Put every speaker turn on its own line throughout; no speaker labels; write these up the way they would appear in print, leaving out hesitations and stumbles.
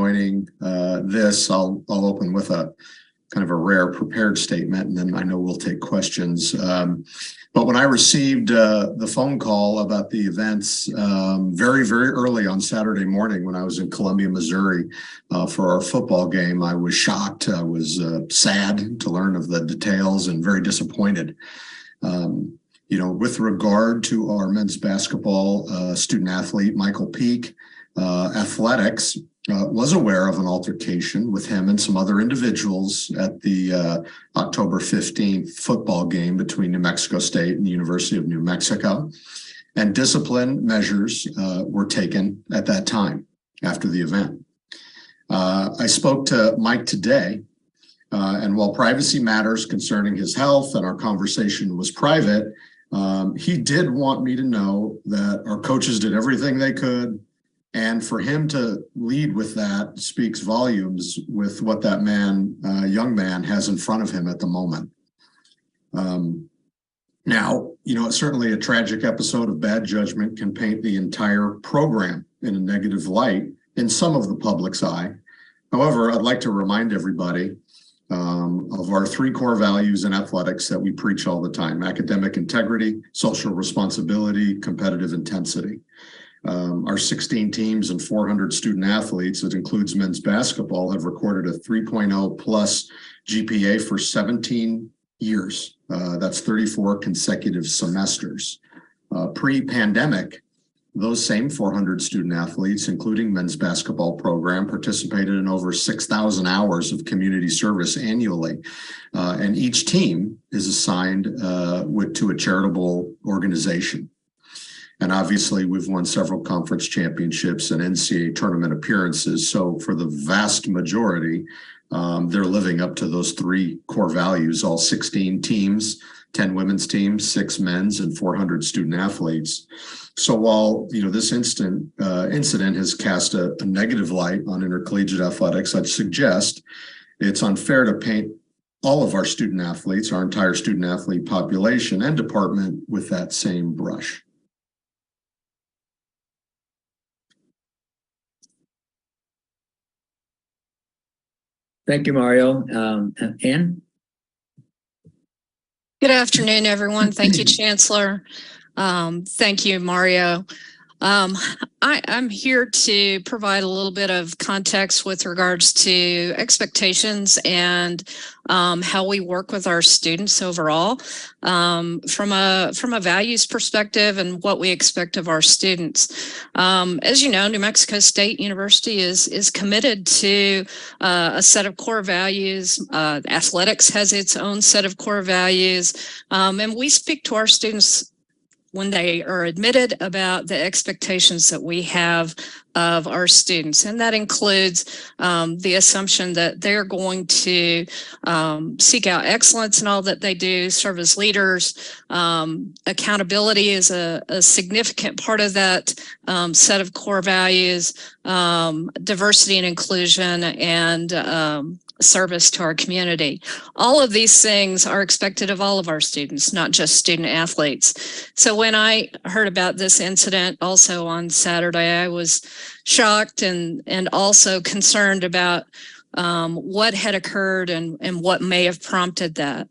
joining this. I'll open with a kind of a rare prepared statement, and then I know we'll take questions. But when I received the phone call about the events very, very early on Saturday morning when I was in Columbia, Missouri for our football game, I was shocked. I was sad to learn of the details and very disappointed. With regard to our men's basketball student athlete, Michael Peak, athletics was aware of an altercation with him and some other individuals at the October 15th football game between New Mexico State and the University of New Mexico. And discipline measures were taken at that time after the event. I spoke to Mike today, and while privacy matters concerning his health and our conversation was private, he did want me to know that our coaches did everything they could. And for him to lead with that speaks volumes with what that man, young man, has in front of him at the moment. Now, certainly a tragic episode of bad judgment can paint the entire program in a negative light in some of the public's eye. However, I'd like to remind everybody of our three core values in athletics that we preach all the time: academic integrity, social responsibility, competitive intensity. Our 16 teams and 400 student athletes, that includes men's basketball, have recorded a 3.0 plus GPA for 17 years. That's 34 consecutive semesters. Pre-pandemic, those same 400 student athletes, including men's basketball program, participated in over 6,000 hours of community service annually. And each team is assigned to a charitable organization. And obviously, we've won several conference championships and NCAA tournament appearances. So for the vast majority, they're living up to those three core values, all 16 teams, 10 women's teams, 6 men's, and 400 student athletes. So while this incident has cast a negative light on intercollegiate athletics, I'd suggest it's unfair to paint all of our student athletes, our entire student athlete population and department, with that same brush.
Thank you, Mario. Ann?
Good afternoon, everyone. Thank you, Chancellor. Thank you, Mario. I'm here to provide a little bit of context with regards to expectations and how we work with our students overall from a values perspective and what we expect of our students. As you know, New Mexico State University is committed to a set of core values. Athletics has its own set of core values, and we speak to our students when they are admitted about the expectations that we have of our students. And that includes the assumption that they're going to seek out excellence in all that they do, serve as leaders. Accountability is a significant part of that set of core values, diversity and inclusion, and service to our community. All of these things are expected of all of our students, not just student athletes. So when I heard about this incident also on Saturday, I was shocked and also concerned about what had occurred and what may have prompted that.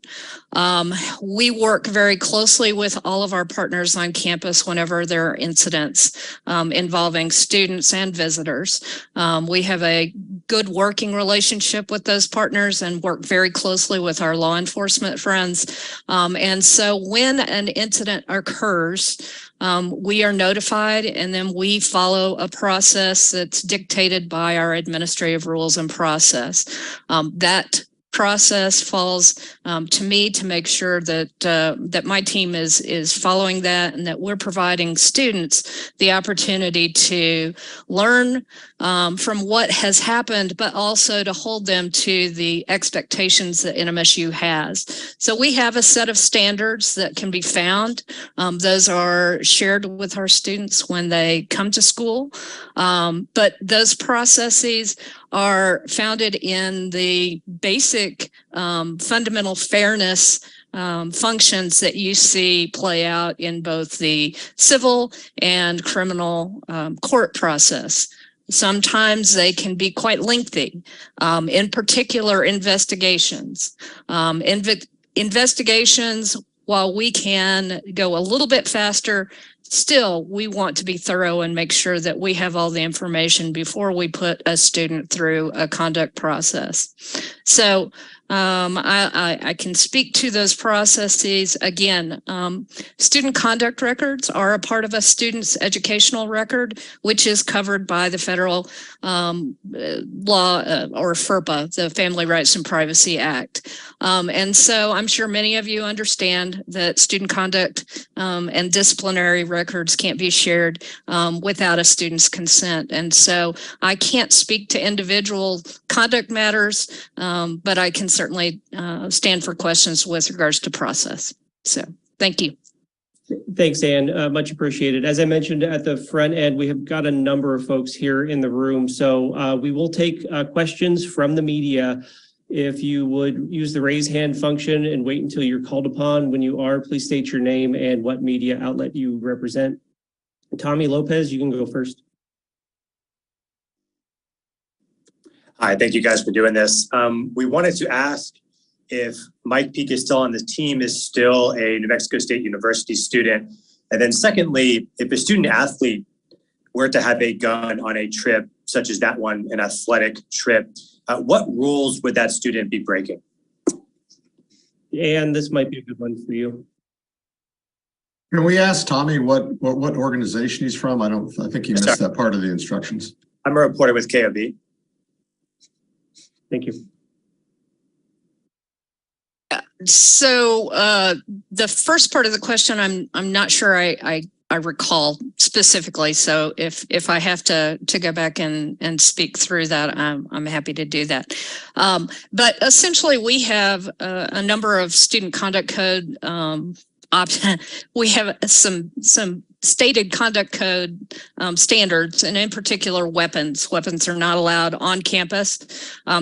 We work very closely with all of our partners on campus whenever there are incidents involving students and visitors. We have a good working relationship with those partners and work very closely with our law enforcement friends. And so when an incident occurs, we are notified, and then we follow a process that's dictated by our administrative rules and process. That process falls to me to make sure that that my team is following that, and that we're providing students the opportunity to learn from what has happened, but also to hold them to the expectations that NMSU has. So we have a set of standards that can be found. Those are shared with our students when they come to school, but those processes are founded in the basic fundamental fairness functions that you see play out in both the civil and criminal court process. Sometimes they can be quite lengthy, in particular investigations. Investigations, while we can go a little bit faster, still we want to be thorough and make sure that we have all the information before we put a student through a conduct process. So I can speak to those processes. Again, student conduct records are a part of a student's educational record, which is covered by the federal law or FERPA, the Family Rights and Privacy Act. And so I'm sure many of you understand that student conduct and disciplinary records can't be shared without a student's consent. And so I can't speak to individual conduct matters, but I can certainly stand for questions with regards to process. So thank you.
Thanks, Ann. Much appreciated. As I mentioned at the front end, we have got a number of folks here in the room. So we will take questions from the media. If you would use the raise hand function and wait until you're called upon. When you are, please state your name and what media outlet you represent. Tommy Lopez, you can go first.
Hi, thank you guys for doing this. We wanted to ask if Mike Peak is still on the team, is still a New Mexico State University student. And then secondly, if a student athlete were to have a gun on a trip, such as that one, an athletic trip, what rules would that student be breaking?
And this might be a good one for you.
Can we ask Tommy what organization he's from? I think he missed that part of the instructions.
I'm a reporter with KOB.
Thank you.
So the first part of the question, I'm not sure I recall specifically. So if I have to go back and speak through that, I'm happy to do that. But essentially, we have a number of student conduct code. We have some stated conduct code standards, and in particular weapons. Weapons are not allowed on campus.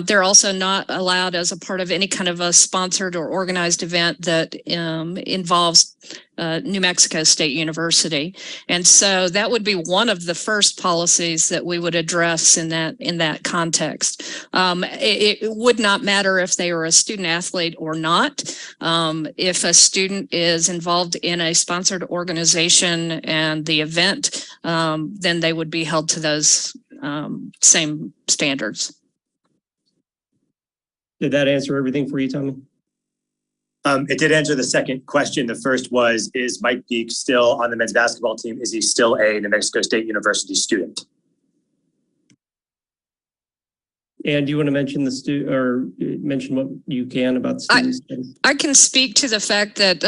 They're also not allowed as a part of any kind of a sponsored or organized event that involves New Mexico State University. And so that would be one of the first policies that we would address in that context. It would not matter if they are a student athlete or not. If a student is involved in a sponsored organization and the event, then they would be held to those same standards.
Did that answer everything for you, Tommy?
It did answer the second question. The first was, is Mike Peak still on the men's basketball team? Is he still a New Mexico State University student?
And do you want to mention mention what you can about the students?
I can speak to the fact that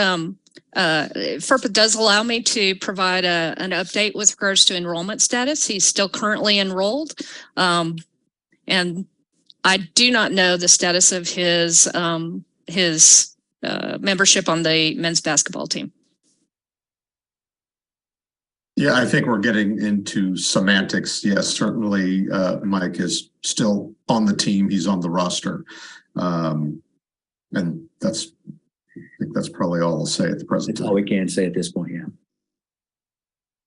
FERPA does allow me to provide an update with regards to enrollment status. He's still currently enrolled. And I do not know the status of his membership on the men's basketball team.
Yeah, I think we're getting into semantics. Yes, certainly Mike is still on the team. He's on the roster. And I think that's probably all I'll say at the present time.
That's all we can say at this point, yeah.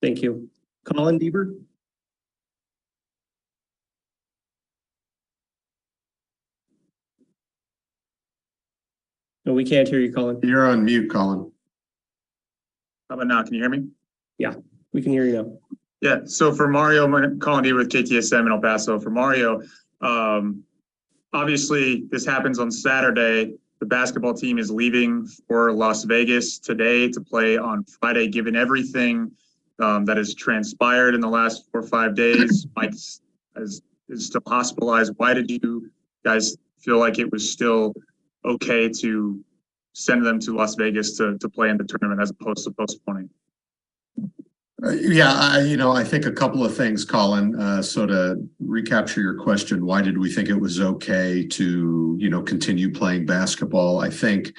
Thank you. Colin Bieber? No, we can't hear you, Colin.
You're on mute, Colin.
How about now? Can you hear me?
Yeah, we can hear you now.
Yeah. So for Mario, I'm calling you with KTSM in El Paso. For Mario, obviously this happens on Saturday. The basketball team is leaving for Las Vegas today to play on Friday. Given everything that has transpired in the last 4 or 5 days, Mike is still hospitalized. Why did you guys feel like it was still okay to send them to Las Vegas to play in the tournament as opposed to postponing?
I think a couple of things, Colin. So to recapture your question, why did we think it was okay to, continue playing basketball? I think,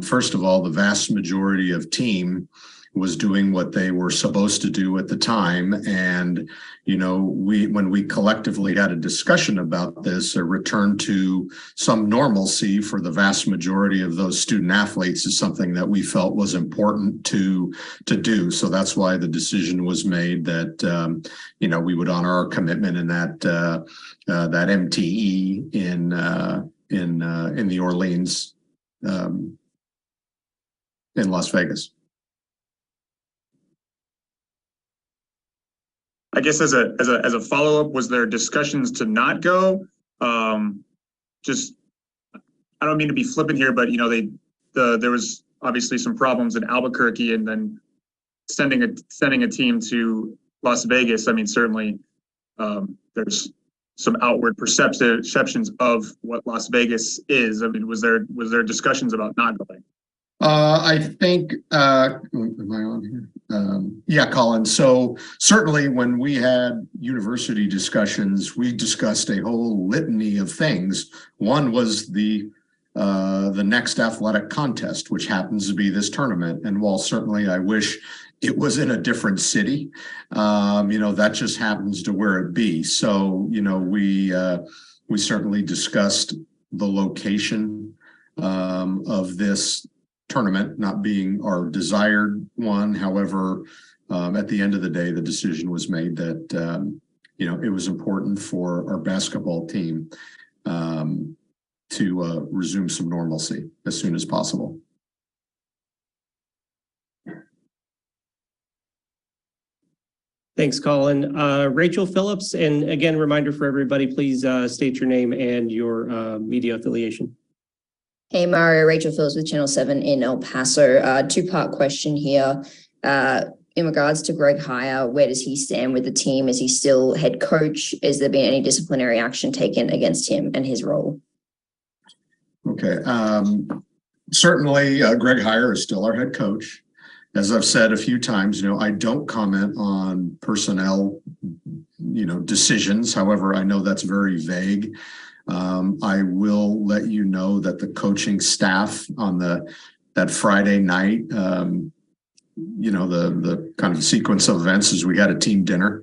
first of all, the vast majority of team was doing what they were supposed to do at the time. And, when we collectively had a discussion about this, a return to some normalcy for the vast majority of those student athletes is something that we felt was important to do. So that's why the decision was made that, we would honor our commitment in that MTE in the Orleans, in Las Vegas.
I guess as a follow-up, was there discussions to not go? Just, I don't mean to be flippant here, but there was obviously some problems in Albuquerque, and then sending a team to Las Vegas. I mean, certainly there's some outward perceptions of what Las Vegas is. I mean, was there discussions about not going?
I think, am I on here? Yeah, Colin. So certainly when we had university discussions, we discussed a whole litany of things. One was the next athletic contest, which happens to be this tournament. And while certainly I wish it was in a different city, that just happens to where it be. So, we certainly discussed the location of this tournament not being our desired one. However, at the end of the day, the decision was made that, it was important for our basketball team to resume some normalcy as soon as possible.
Thanks, Colin. Rachel Phillips, and again, reminder for everybody, please state your name and your media affiliation.
Hey, Mario, Rachel Phillips with Channel 7 in El Paso. Two-part question here. In regards to Greg Heyer, where does he stand with the team? Is he still head coach? Has there been any disciplinary action taken against him and his role?
Okay. Certainly, Greg Heyer is still our head coach. As I've said a few times, I don't comment on personnel, decisions. However, I know that's very vague. I will let you know that the coaching staff on that Friday night, the kind of sequence of events is we had a team dinner.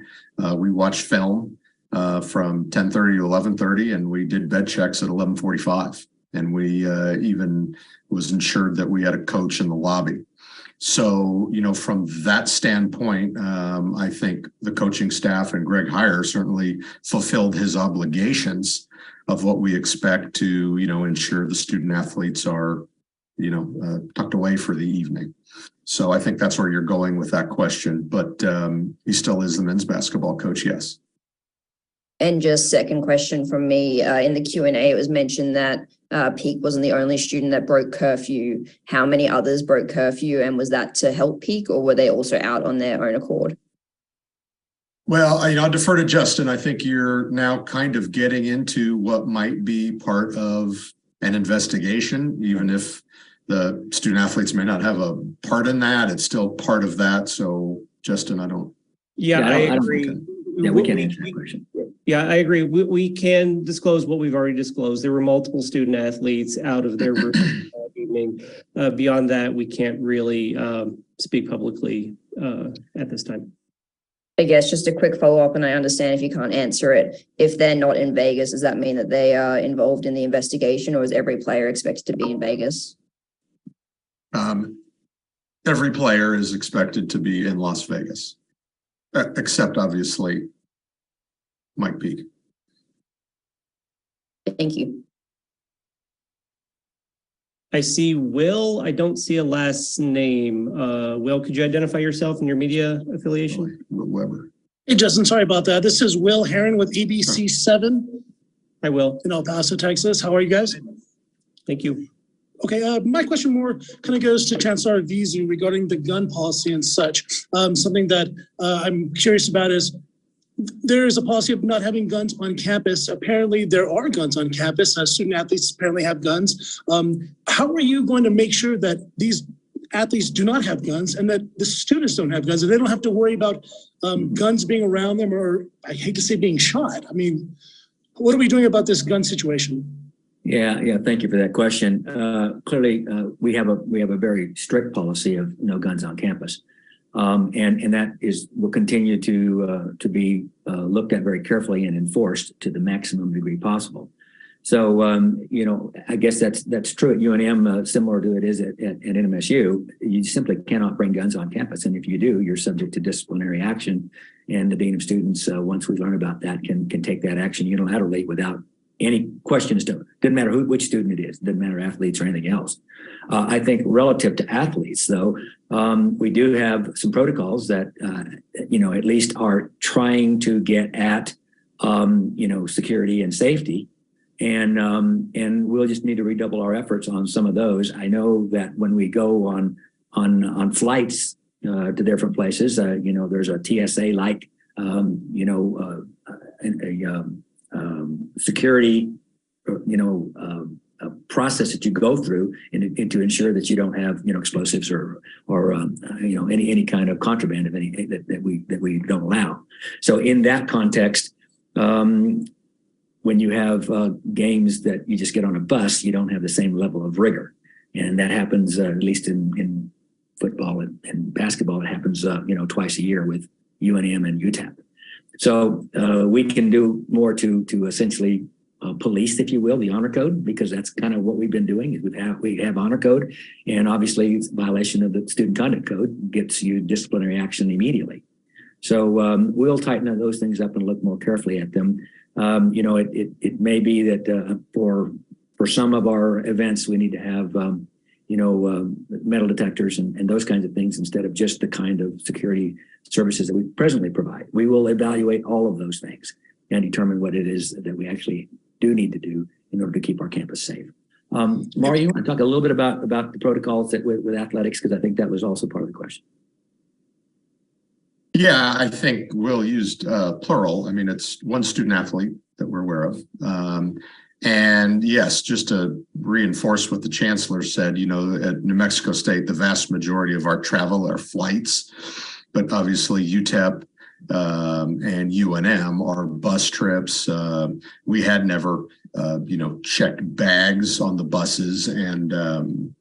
We watched film from 10:30 to 11:30, and we did bed checks at 11:45. And we even was ensured that we had a coach in the lobby. So, from that standpoint, I think the coaching staff and Greg Heyer certainly fulfilled his obligations of what we expect to, ensure the student athletes are, tucked away for the evening. So I think that's where you're going with that question. But he still is the men's basketball coach, yes.
And just second question from me, in the Q&A, it was mentioned that Peak wasn't the only student that broke curfew. How many others broke curfew, and was that to help Peak, or were they also out on their own accord?
Well, I'll defer to Justin. I think you're now kind of getting into what might be part of an investigation, even if the student athletes may not have a part in that. It's still part of that. So, Justin, I don't.
Yeah, I agree.
We can answer that question.
Yeah, I agree. We can disclose what we've already disclosed. There were multiple student athletes out of their room that evening. Beyond that, we can't really speak publicly at this time.
I guess just a quick follow-up, and I understand if you can't answer it. If they're not in Vegas, does that mean that they are involved in the investigation, or is every player expected to be in Vegas?
Every player is expected to be in Las Vegas, except obviously Mike Peak.
Thank you.
I see Will. I don't see a last name. Will, could you identify yourself and your media affiliation?
Will Weber.
Hey, Justin, sorry about that. This is Will Heron with ABC 7
Hi, Will.
in El Paso, Texas. How are you guys?
Thank you.
Okay, my question more kind of goes to Chancellor Vizu regarding the gun policy and such. Something that I'm curious about is there is a policy of not having guns on campus. Apparently, there are guns on campus. Student athletes apparently have guns. How are you going to make sure that these athletes do not have guns and that the students don't have guns and they don't have to worry about guns being around them, or I hate to say being shot? I mean, what are we doing about this gun situation?
Yeah. Thank you for that question. Clearly, we have a very strict policy of no guns on campus. And that will continue to be looked at very carefully and enforced to the maximum degree possible. So, I guess that's true at UNM, similar to it is at NMSU. You simply cannot bring guns on campus. And if you do, you're subject to disciplinary action. And the Dean of Students, once we learn about that, can take that action unilaterally without any questions to it. Doesn't matter which student it is. Doesn't matter athletes or anything else. I think relative to athletes, though, we do have some protocols that, at least are trying to get at, security and safety. And we'll just need to redouble our efforts on some of those. I know that when we go on flights to different places, there's a TSA-like, security, process that you go through and to ensure that you don't have, explosives or any kind of contraband of any that we don't allow. So in that context, when you have games that you just get on a bus, you don't have the same level of rigor. And that happens, at least in football and basketball, it happens, twice a year with UNM and UTEP. So we can do more to essentially police, if you will, the honor code, because that's kind of what we've been doing. Is we have honor code, and obviously violation of the student conduct code gets you disciplinary action immediately. So we'll tighten those things up and look more carefully at them. It may be that for some of our events, we need to have, metal detectors and those kinds of things instead of just the kind of security services that we presently provide. We will evaluate all of those things and determine what it is that we actually do need to do in order to keep our campus safe. Mario, you want to talk a little bit about the protocols that with athletics, because I think that was also part of the question.
Yeah, I think Will used plural. I mean, it's one student athlete that we're aware of. And yes, just to reinforce what the chancellor said, at New Mexico State, the vast majority of our travel are flights, but obviously UTEP and UNM are bus trips. We had never, checked bags on the buses. And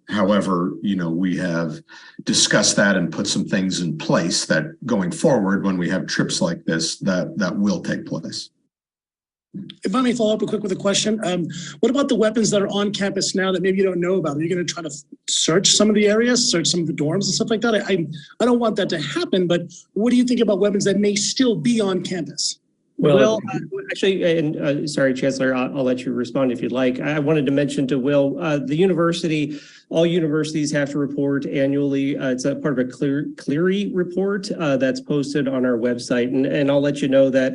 however, we have discussed that and put some things in place that going forward, when we have trips like this, that will take place.
If I may follow up real quick with a question, what about the weapons that are on campus now that maybe you don't know about? Are you going to try to search some of the areas, search some of the dorms and stuff like that? I don't want that to happen, but what do you think about weapons that may still be on campus?
Well, actually, and sorry, Chancellor, I'll let you respond if you'd like. I wanted to mention to Will, the university, all universities have to report annually. It's a part of a Clery report that's posted on our website. And I'll let you know that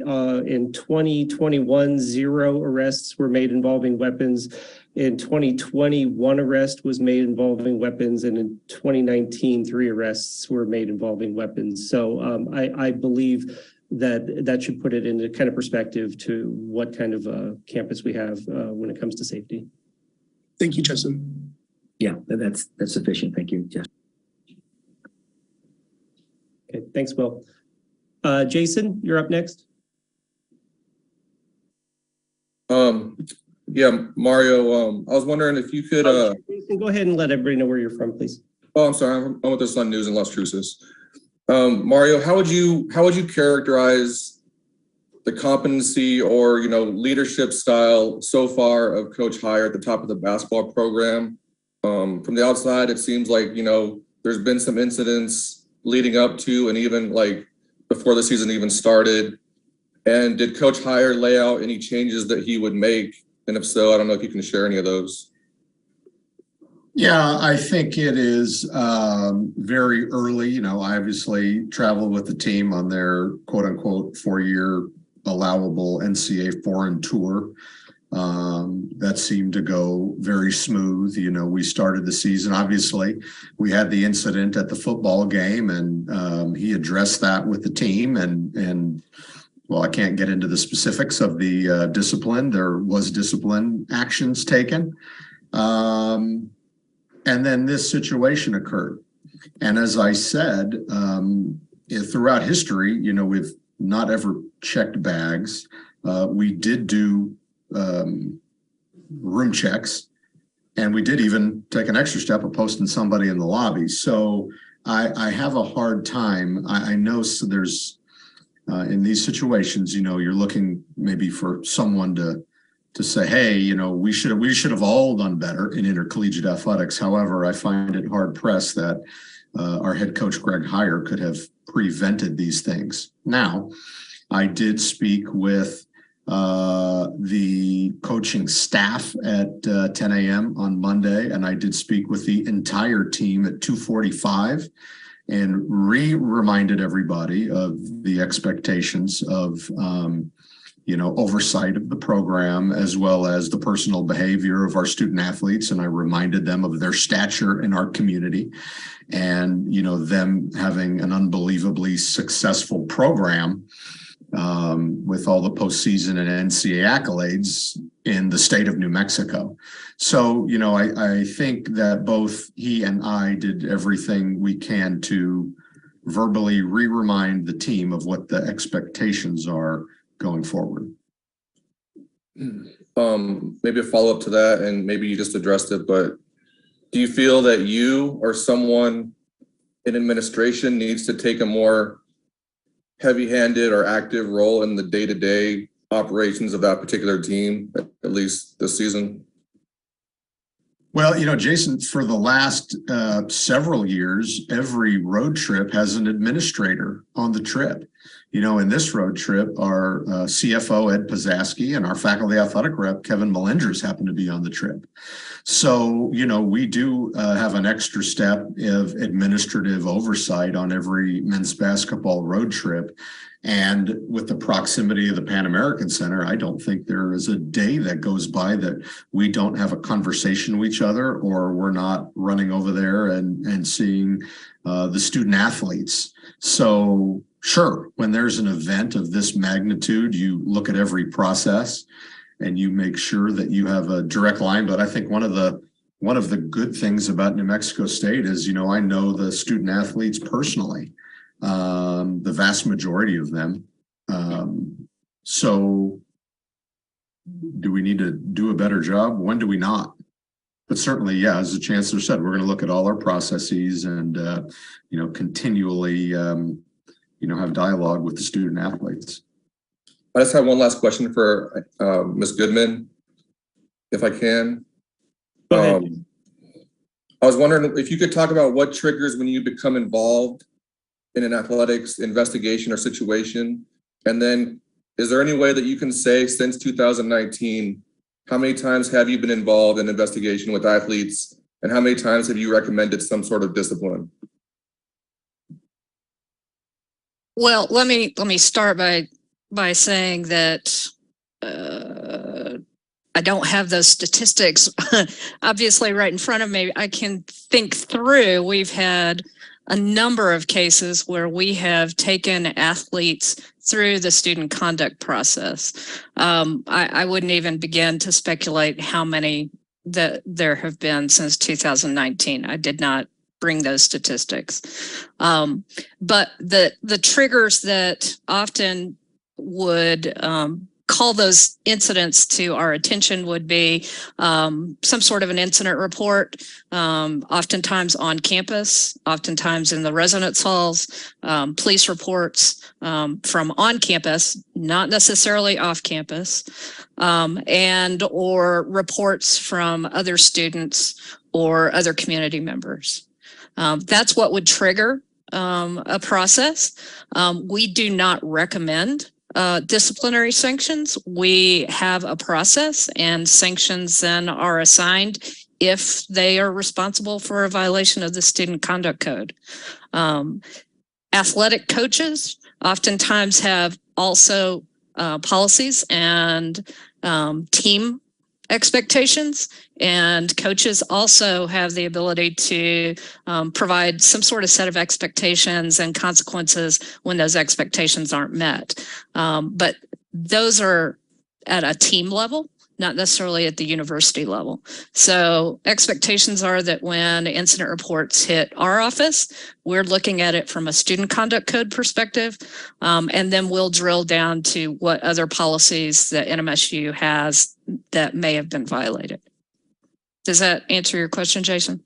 in 2021, 0 arrests were made involving weapons. In 2020, 1 arrest was made involving weapons. And in 2019, 3 arrests were made involving weapons. So I believe that should put it into kind of perspective to what kind of campus we have when it comes to safety.
Thank you, Justin.
Yeah, that's sufficient. Thank you, Justin.
Okay, thanks, Will. Jason, you're up next.
Yeah, Mario, I was wondering if you could
Jason, go ahead and let everybody know where you're from, please.
Oh, I'm sorry, I'm with the Sun News in Las Cruces. Mario, how would you characterize the competency or leadership style so far of Coach Heyer at the top of the basketball program? From the outside, it seems like there's been some incidents leading up to and even like before the season even started. And did Coach Heyer lay out any changes that he would make? And if so, I don't know if you can share any of those.
Yeah, I think it is very early. I obviously traveled with the team on their quote unquote 4-year allowable NCAA foreign tour. That seemed to go very smooth. We started the season. Obviously, we had the incident at the football game, and he addressed that with the team. And well, I can't get into the specifics of the discipline. There was discipline actions taken. And then this situation occurred. And as I said, throughout history, we've not ever checked bags. We did do room checks, and we did even take an extra step of posting somebody in the lobby. So I have a hard time. I know so there's in these situations, you're looking maybe for someone to say, hey, we should have all done better in intercollegiate athletics. However, I find it hard pressed that our head coach Greg Heyer could have prevented these things. Now, I did speak with the coaching staff at 10 a.m. on Monday, and I did speak with the entire team at 2:45 and reminded everybody of the expectations of oversight of the program, as well as the personal behavior of our student athletes. And I reminded them of their stature in our community and, them having an unbelievably successful program with all the postseason and NCAA accolades in the state of New Mexico. So, I think that both he and I did everything we can to verbally remind the team of what the expectations are going forward.
Maybe a follow-up to that, and maybe you just addressed it, but do you feel that you or someone in administration needs to take a more heavy-handed or active role in the day-to-day operations of that particular team, at least this season?
Well, Jason, for the last several years, every road trip has an administrator on the trip. In this road trip, our CFO, Ed Pizaski, and our faculty athletic rep, Kevin Melendres, happen to be on the trip. So, we do have an extra step of administrative oversight on every men's basketball road trip. And with the proximity of the Pan American Center, I don't think there is a day that goes by that we don't have a conversation with each other, or we're not running over there and seeing the student athletes. So sure, when there's an event of this magnitude, you look at every process and you make sure that you have a direct line. But I think one of the good things about New Mexico State is, I know the student athletes personally. The vast majority of them. So do we need to do a better job? When do we not? But certainly, yeah, as the chancellor said, we're going to look at all our processes and, continually, have dialogue with the student athletes.
I just have one last question for Ms. Goodman, if I can.
Go ahead.
I was wondering if you could talk about what triggers when you become involved in an athletics investigation or situation. And then is there any way that you can say since 2019, how many times have you been involved in investigation with athletes and how many times have you recommended some sort of discipline?
Well, let me start by saying that I don't have those statistics obviously right in front of me. I can think through. We've had a number of cases where we have taken athletes through the student conduct process. I wouldn't even begin to speculate how many that there have been since 2019. I did not bring those statistics. But the triggers that often would call those incidents to our attention would be some sort of an incident report, oftentimes on campus, oftentimes in the residence halls, police reports from on campus, not necessarily off campus, and or reports from other students or other community members. That's what would trigger a process. We do not recommend disciplinary sanctions. We have a process, and sanctions then are assigned if they are responsible for a violation of the student conduct code. Athletic coaches oftentimes have also policies and team expectations, and coaches also have the ability to provide some sort of set of expectations and consequences when those expectations aren't met. But those are at a team level, not necessarily at the university level. So expectations are that when incident reports hit our office, we're looking at it from a student conduct code perspective, and then we'll drill down to what other policies that NMSU has that may have been violated. Does that answer your question, Jason?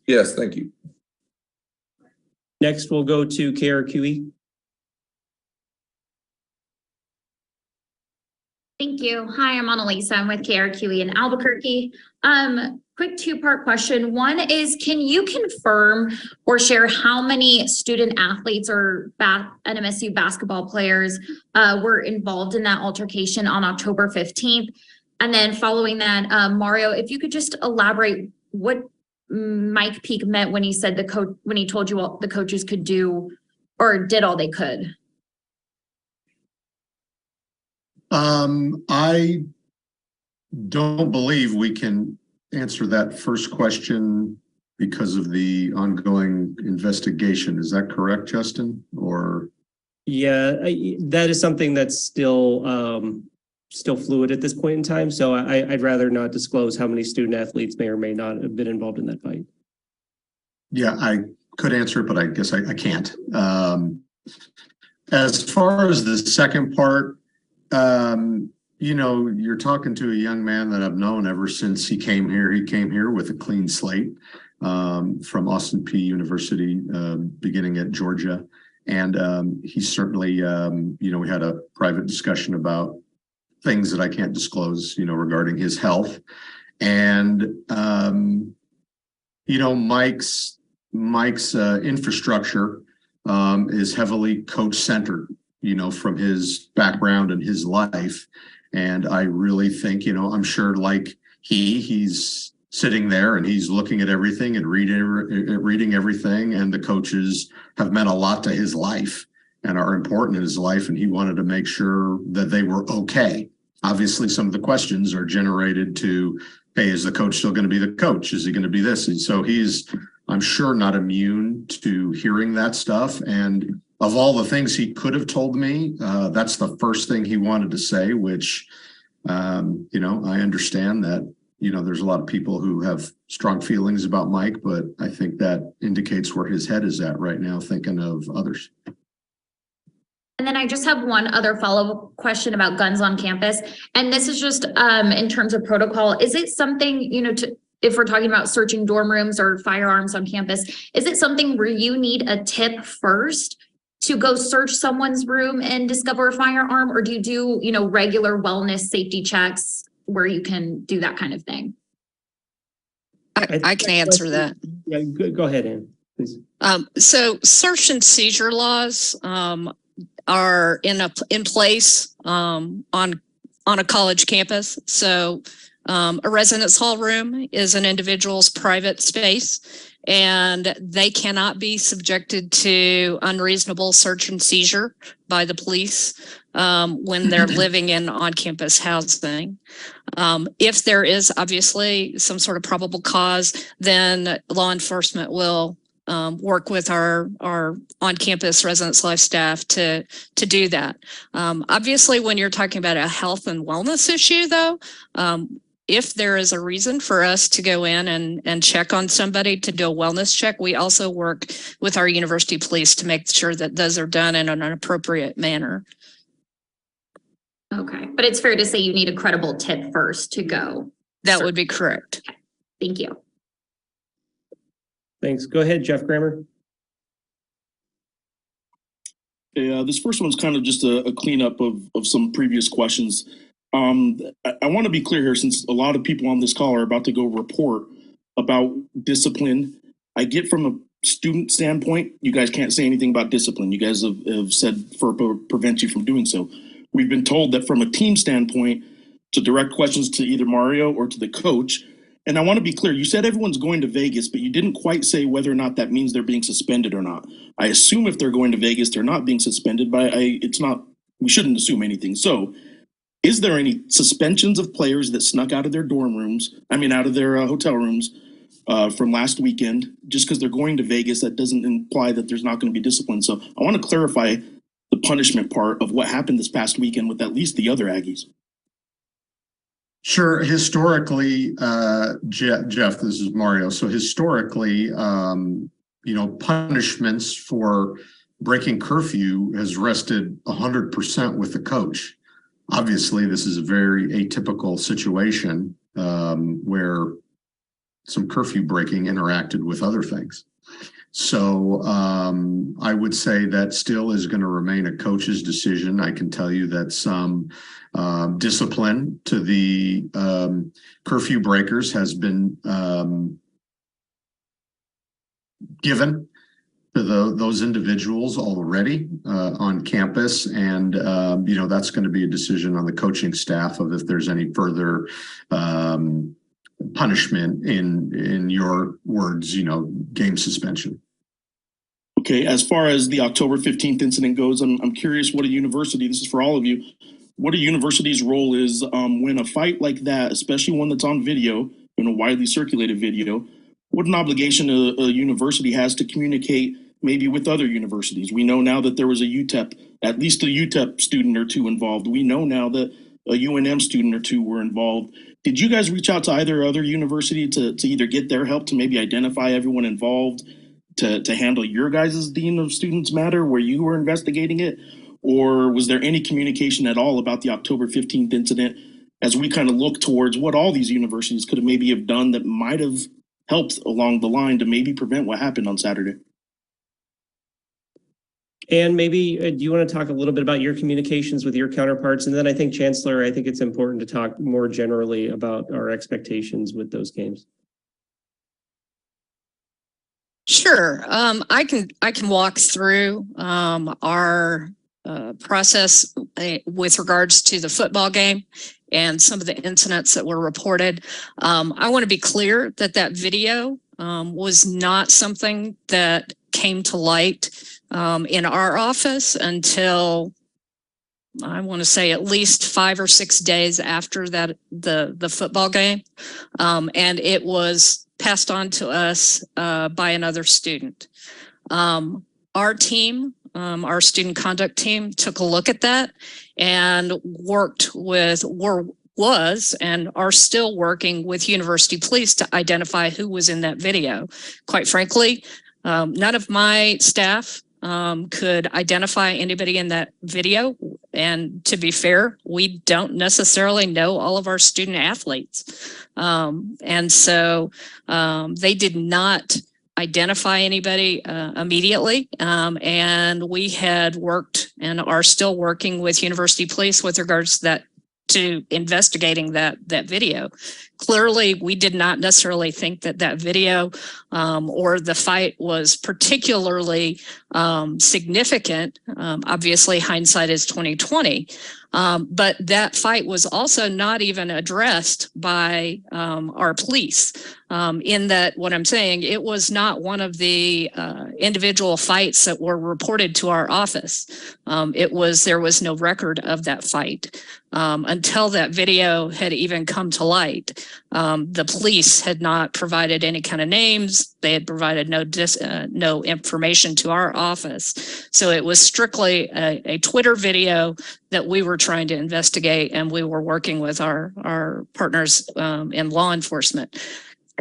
Yes, thank you.
Next, we'll go to KRQE.
Thank you. Hi, I'm Annalisa. I'm with KRQE in Albuquerque. Quick two-part question. One is, can you confirm or share how many student athletes or NMSU basketball players were involved in that altercation on October 15th? And then following that, Mario, if you could just elaborate what Mike Peake meant when he said when he told you all the coaches could do or did all they could.
I don't believe we can answer that first question because of the ongoing investigation. Is that correct, Justin? Or
yeah, that is something that's still fluid at this point in time. So I'd rather not disclose how many student athletes may or may not have been involved in that fight.
Yeah, I could answer it, but I guess I can't. As far as the second part, you know, you're talking to a young man that I've known ever since he came here. He came here with a clean slate from Austin Peay University, beginning at Georgia. And he certainly, you know, we had a private discussion about things that I can't disclose, you know, regarding his health. And, you know, Mike's infrastructure is heavily coach-centered, you know, from his background and his life. And I really think, you know, I'm sure like he's sitting there and he's looking at everything and reading everything. And the coaches have meant a lot to his life and are important in his life. And he wanted to make sure that they were okay. Obviously, some of the questions are generated to, hey, is the coach still going to be the coach? Is he going to be this? And so he's, I'm sure, not immune to hearing that stuff. And of all the things he could have told me, that's the first thing he wanted to say, which, you know, I understand that, you know, there's a lot of people who have strong feelings about Mike, but I think that indicates where his head is at right now, thinking of others.
And then I just have one other follow-up question about guns on campus. And this is just in terms of protocol. Is it something, you know, if we're talking about searching dorm rooms or firearms on campus, is it something where you need a tip first to go search someone's room and discover a firearm? Or do you do, you know, regular wellness safety checks where you can do that kind of thing?
I can answer that.
Yeah, go ahead, Ann, please.
So search and seizure laws are in place on a college campus. So a residence hall room is an individual's private space, and they cannot be subjected to unreasonable search and seizure by the police when they're living in on-campus housing. If there is obviously some sort of probable cause, then law enforcement will work with our on-campus residence life staff to do that. Obviously, when you're talking about a health and wellness issue, though, if there is a reason for us to go in and check on somebody to do a wellness check, we also work with our university police to make sure that those are done in an appropriate manner.
Okay, but it's fair to say you need a credible tip first to go.
That would be correct.
Okay. Thank you.
Thanks. Go ahead, Jeff Grammer.
This first one's kind of just a cleanup of some previous questions. I want to be clear here, since a lot of people on this call are about to go report about discipline. I get from a student standpoint, you guys can't say anything about discipline. You guys have said prevent you from doing so. We've been told that from a team standpoint, to direct questions to either Mario or to the coach. And I want to be clear, you said everyone's going to Vegas, but you didn't quite say whether or not that means they're being suspended or not. I assume if they're going to Vegas, they're not being suspended, but we shouldn't assume anything. So is there any suspensions of players that snuck out of their out of their hotel rooms from last weekend? Just because they're going to Vegas, that doesn't imply that there's not going to be discipline. So I want to clarify the punishment part of what happened this past weekend with at least the other Aggies.
Sure. Historically, Jeff, this is Mario. So historically, punishments for breaking curfew has rested 100% with the coach. Obviously, this is a very atypical situation where some curfew breaking interacted with other things. So I would say that still is going to remain a coach's decision. I can tell you that some discipline to the curfew breakers has been given to those individuals already on campus, and that's going to be a decision on the coaching staff of if there's any further punishment, in your words, game suspension.
Okay, as far as the October 15th incident goes, I'm curious what a university, this is for all of you, what a university's role is when a fight like that, especially one that's on video, in a widely circulated video, what an obligation a university has to communicate maybe with other universities. We know now that there was a UTEP, at least a UTEP student or two involved. We know now that a UNM student or two were involved. Did you guys reach out to either other university to either get their help to maybe identify everyone involved, to handle your guys' Dean of Students matter where you were investigating it? Or was there any communication at all about the October 15th incident as we kind of look towards what all these universities could have maybe have done that might have helped along the line to maybe prevent what happened on Saturday?
And maybe do you want to talk a little bit about your communications with your counterparts? And then I think, Chancellor, I think it's important to talk more generally about our expectations with those games.
Sure. I can walk through our process with regards to the football game and some of the incidents that were reported. I want to be clear that that video was not something that came to light in our office until, I want to say, at least 5 or 6 days after that the football game, and it was passed on to us by another student. Our team, our student conduct team, took a look at that and was and are still working with university police to identify who was in that video. Quite frankly, none of my staff could identify anybody in that video. And to be fair, we don't necessarily know all of our student athletes. And so they did not identify anybody immediately. And we had worked and are still working with university police with regards to that, to investigating that video. Clearly, we did not necessarily think that video or the fight was particularly significant. Obviously, hindsight is 2020. But that fight was also not even addressed by our police. In that, what I'm saying, it was not one of the individual fights that were reported to our office. There was no record of that fight until that video had even come to light. The police had not provided any kind of names. They had provided no information to our office. So it was strictly a Twitter video that we were trying to investigate, and we were working with our partners in law enforcement.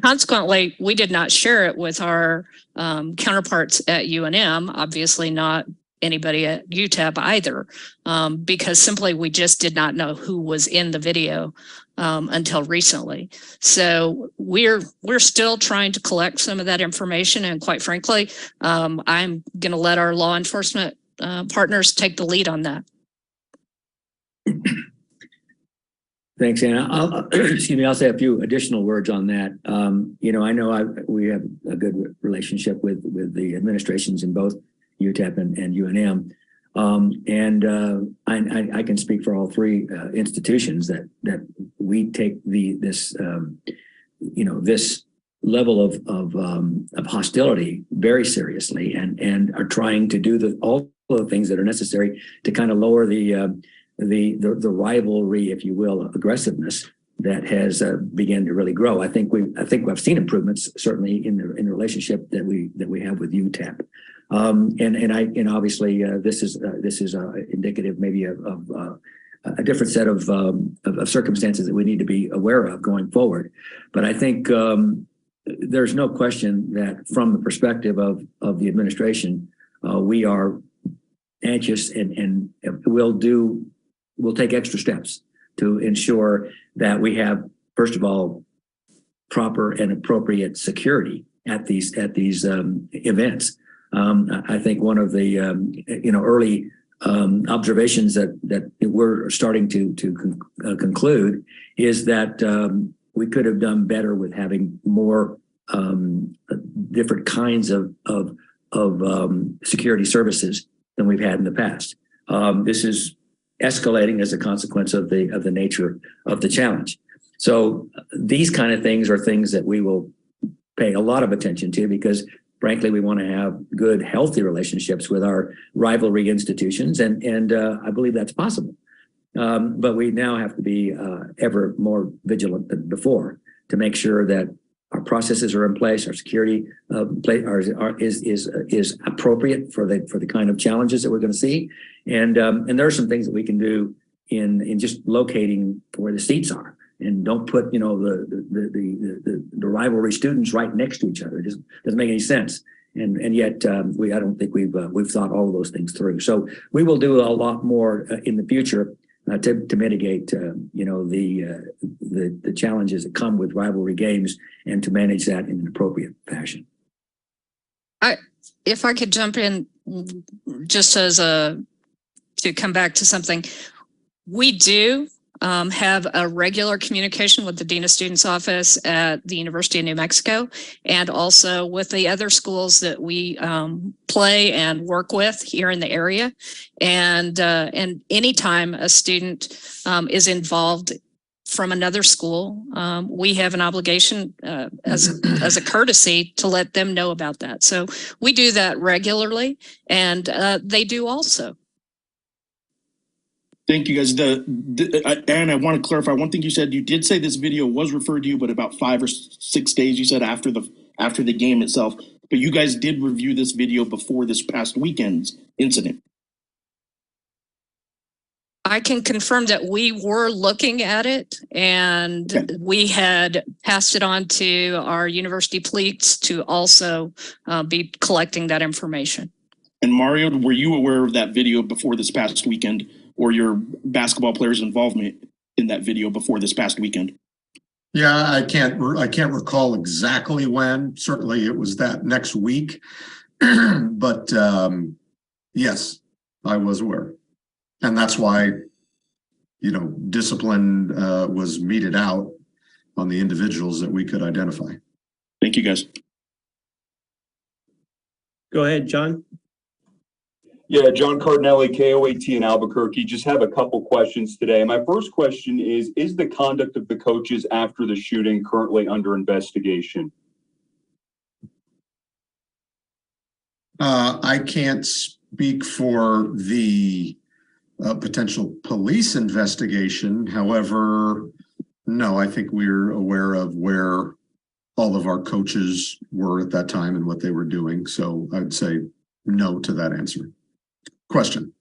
Consequently, we did not share it with our counterparts at UNM, obviously not anybody at UTEP either, because simply we just did not know who was in the video until recently. So we're still trying to collect some of that information, and quite frankly, I'm going to let our law enforcement partners take the lead on that.
Thanks, Anna. I'll say a few additional words on that. I know we have a good relationship with the administrations in both UTEP and UNM. I can speak for all three institutions that we take this level of hostility very seriously, and are trying to do all the things that are necessary to kind of lower the rivalry, if you will, aggressiveness that has begun to really grow. I think I've seen improvements certainly in the relationship that we have with UTEP. And obviously this is indicative maybe of a different set of circumstances that we need to be aware of going forward. But I think there's no question that from the perspective of the administration, we are anxious and we'll take extra steps to ensure that we have, first of all, proper and appropriate security at these events. I think one of the early observations that we're starting to conclude is that we could have done better with having more different kinds of security services than we've had in the past. This is escalating as a consequence of the nature of the challenge. So these kind of things are things that we will pay a lot of attention to, because frankly, we want to have good, healthy relationships with our rivalry institutions, and I believe that's possible. But we now have to be ever more vigilant than before to make sure that our processes are in place, our security is appropriate for the kind of challenges that we're going to see, and there are some things that we can do in just locating where the seats are. And don't put, the rivalry students right next to each other. It just doesn't make any sense. And yet, I don't think we've thought all of those things through. So we will do a lot more in the future to mitigate, the challenges that come with rivalry games, and to manage that in an appropriate fashion.
If I could jump in, just to come back to something, we do have a regular communication with the Dean of Students office at the University of New Mexico, and also with the other schools that we play and work with here in the area. And anytime a student is involved from another school, we have an obligation as a courtesy to let them know about that. So we do that regularly, and they do also.
Thank you, guys. And I want to clarify one thing you said. You did say this video was referred to you, but about 5 or 6 days, you said, after the game itself. But you guys did review this video before this past weekend's incident.
I can confirm that we were looking at it, and we had passed it on to our university police to also be collecting that information. And
Mario, were you aware of that video before this past weekend, or your basketball players' involvement in that video before this past weekend?
Yeah, I can't recall exactly when. Certainly it was that next week. But yes, I was aware. And that's why, discipline was meted out on the individuals that we could identify.
Thank you, guys.
Go ahead, John.
Yeah, John Cardinelli, KOAT in Albuquerque. Just have a couple questions today. My first question is the conduct of the coaches after the shooting currently under investigation?
I can't speak for the potential police investigation. However, no, I think we're aware of where all of our coaches were at that time and what they were doing. So I'd say no to that answer. Question.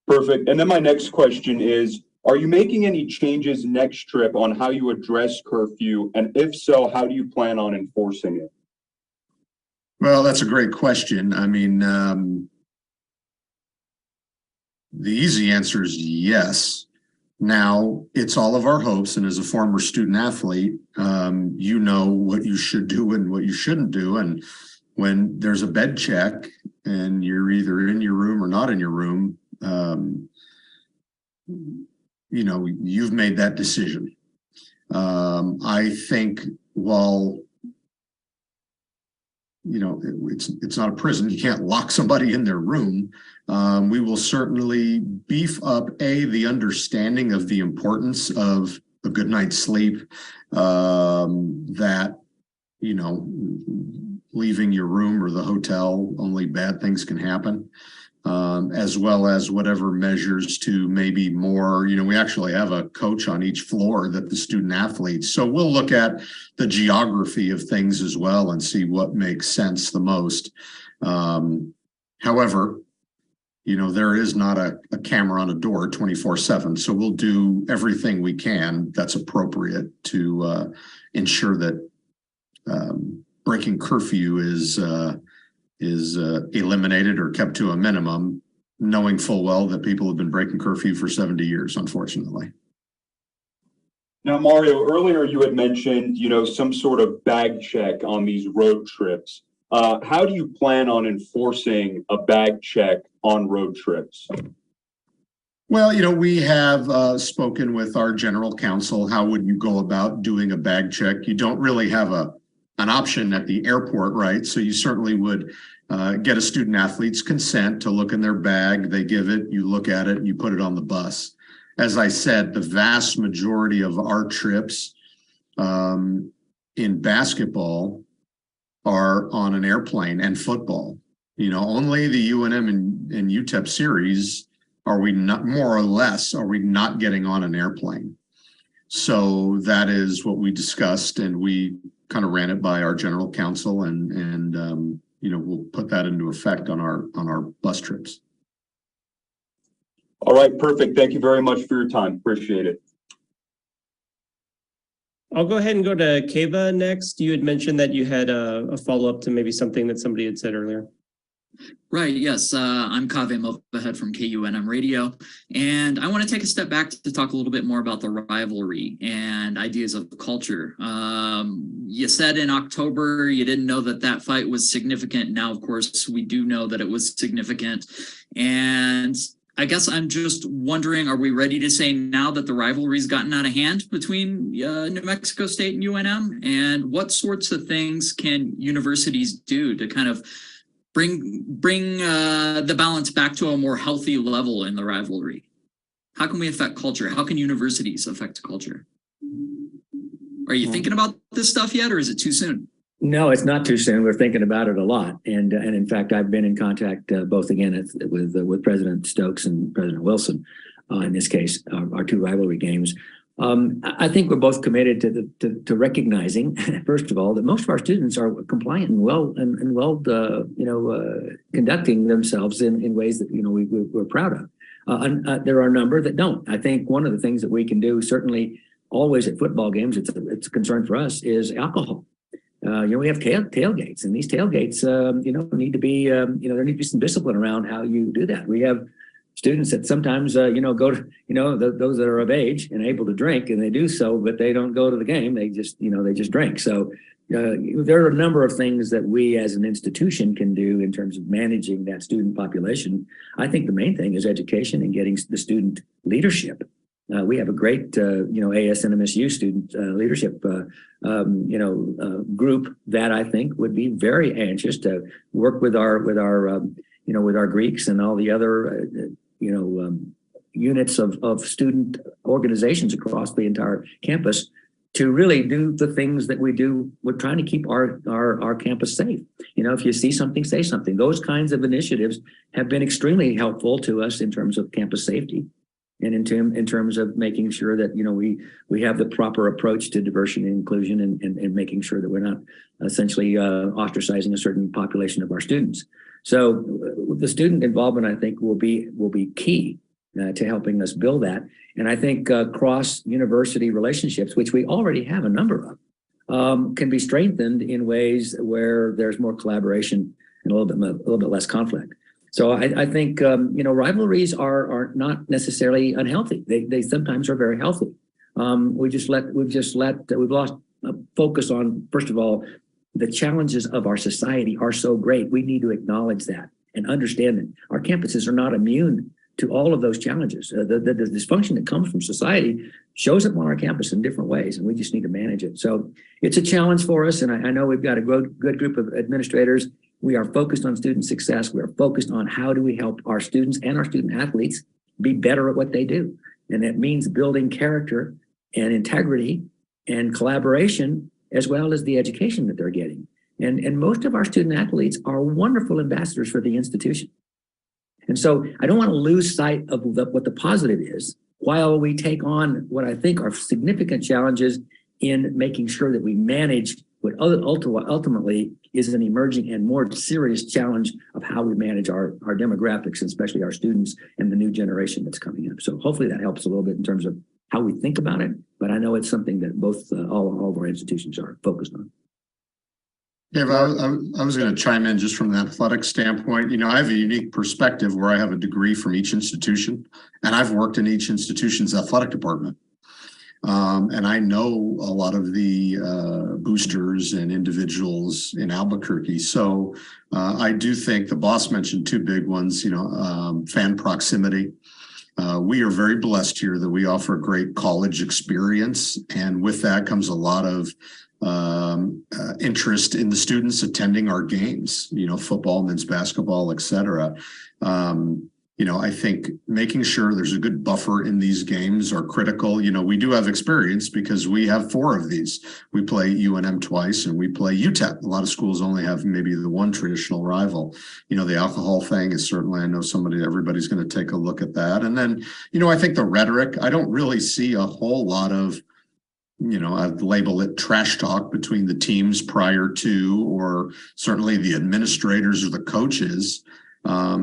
Perfect. And then my next question is, are you making any changes next trip on how you address curfew? And if so, how do you plan on enforcing it?
Well, that's a great question. I mean, the easy answer is yes. Now, it's all of our hopes, and as a former student athlete, you know what you should do and what you shouldn't do. And when there's a bed check and you're either in your room or not in your room, you've made that decision. I think while, it's not a prison, you can't lock somebody in their room. We will certainly beef up, the understanding of the importance of a good night's sleep, that, leaving your room or the hotel, only bad things can happen, as well as whatever measures to maybe more, we actually have a coach on each floor that the student athletes. So we'll look at the geography of things as well and see what makes sense the most. However, there is not a camera on a door 24/7. So we'll do everything we can that's appropriate to ensure that breaking curfew is eliminated or kept to a minimum, knowing full well that people have been breaking curfew for 70 years, unfortunately.
Now, Mario, earlier you had mentioned, some sort of bag check on these road trips. How do you plan on enforcing a bag check on road trips?
Well, we have spoken with our general counsel. How would you go about doing a bag check? You don't really have an option at the airport, right? So you certainly would get a student athlete's consent to look in their bag. They give it, you look at it, and you put it on the bus. As I said, the vast majority of our trips in basketball are on an airplane, and football. Only the UNM and UTEP series are we not, more or less, are we not getting on an airplane. So that is what we discussed, and we kind of ran it by our general counsel, and we'll put that into effect on our bus trips.
All right, perfect. Thank you very much for your time. Appreciate it.
I'll go ahead and go to Kava next. You had mentioned that you had a follow-up to maybe something that somebody had said earlier.
Right, yes. I'm Kaveh Movahed from KUNM Radio, and I want to take a step back to talk a little bit more about the rivalry and ideas of culture. You said in October you didn't know that fight was significant. Now, of course, we do know that it was significant, and I guess I'm just wondering, are we ready to say now that the rivalry's gotten out of hand between New Mexico State and UNM? And what sorts of things can universities do to kind of bring the balance back to a more healthy level in the rivalry? How can we affect culture? How can universities affect culture? Are you thinking about this stuff yet, or is it too soon?
No, it's not too soon. We're thinking about it a lot, and in fact, I've been in contact both again with President Stokes and President Wilson. In this case, our two rivalry games. I think we're both committed to recognizing, first of all, that most of our students are compliant and well conducting themselves in ways that we're proud of. There are a number that don't. I think one of the things that we can do, certainly always at football games, it's a concern for us, is alcohol. We have tailgates, and these tailgates, need to be, there need to be some discipline around how you do that. We have students that sometimes, go to, those that are of age and able to drink, and they do so, but they don't go to the game. They just, they just drink. So there are a number of things that we as an institution can do in terms of managing that student population. I think the main thing is education and getting the student leadership. We have a great, AS NMSU student leadership, group that I think would be very anxious to work with our Greeks and all the other, units of student organizations across the entire campus to really do the things that we do. We're trying to keep our campus safe. If you see something, say something. Those kinds of initiatives have been extremely helpful to us in terms of campus safety. And in terms of making sure that, we have the proper approach to diversity and inclusion and making sure that we're not essentially ostracizing a certain population of our students. So the student involvement, I think, will be key to helping us build that. And I think cross-university relationships, which we already have a number of, can be strengthened in ways where there's more collaboration and a little bit less conflict. So I think, rivalries are not necessarily unhealthy. They sometimes are very healthy. We've lost focus on, first of all, the challenges of our society are so great. We need to acknowledge that and understand that our campuses are not immune to all of those challenges. The dysfunction that comes from society shows up on our campus in different ways, and we just need to manage it. So it's a challenge for us, and I know we've got a good group of administrators. We are focused on student success. We are focused on how do we help our students and our student athletes be better at what they do. And that means building character and integrity and collaboration, as well as the education that they're getting. And most of our student athletes are wonderful ambassadors for the institution. And so I don't want to lose sight of what the positive is while we take on what I think are significant challenges in making sure that we manage what ultimately is an emerging and more serious challenge of how we manage our demographics, and especially our students and the new generation that's coming up. So hopefully that helps a little bit in terms of how we think about it. But I know it's something that both all of our institutions are focused on.
Yeah, I was going to chime in just from the athletic standpoint. I have a unique perspective where I have a degree from each institution, and I've worked in each institution's athletic department. And I know a lot of the boosters and individuals in Albuquerque. So I do think the boss mentioned two big ones, fan proximity. We are very blessed here that we offer a great college experience. And with that comes a lot of interest in the students attending our games, football, men's basketball, et cetera. I think making sure there's a good buffer in these games are critical. We do have experience because we have 4 of these. We play UNM twice and we play UTEP. A lot of schools only have maybe the one traditional rival. The alcohol thing is certainly, I know everybody's going to take a look at that. And then, I think the rhetoric, I don't really see a whole lot of, I'd label it trash talk between the teams prior to, or certainly the administrators or the coaches.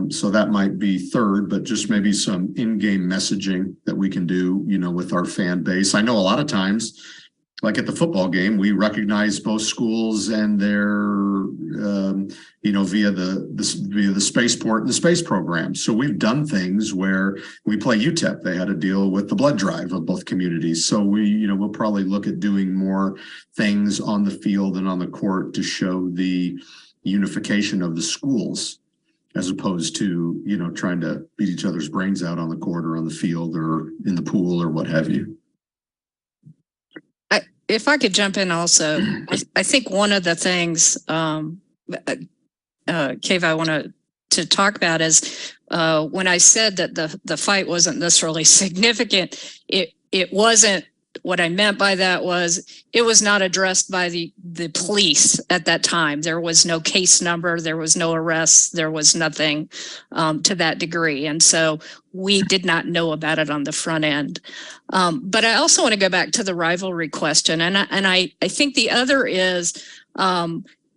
So that might be third, but just maybe some in-game messaging that we can do, with our fan base. I know a lot of times, like at the football game, we recognize both schools and their, via the spaceport and the space program. So we've done things where we play UTEP. They had to deal with the blood drive of both communities. So we'll probably look at doing more things on the field and on the court to show the unification of the schools, as opposed to, trying to beat each other's brains out on the court or on the field or in the pool or what have you.
If I could jump in also, I think one of the things, Cave, I want to talk about is when I said that the fight wasn't necessarily significant, it wasn't. What I meant by that was it was not addressed by the police at that time. There was no case number, there was no arrests, there was nothing to that degree. And so we did not know about it on the front end. But I also want to go back to the rivalry question. And I think the other is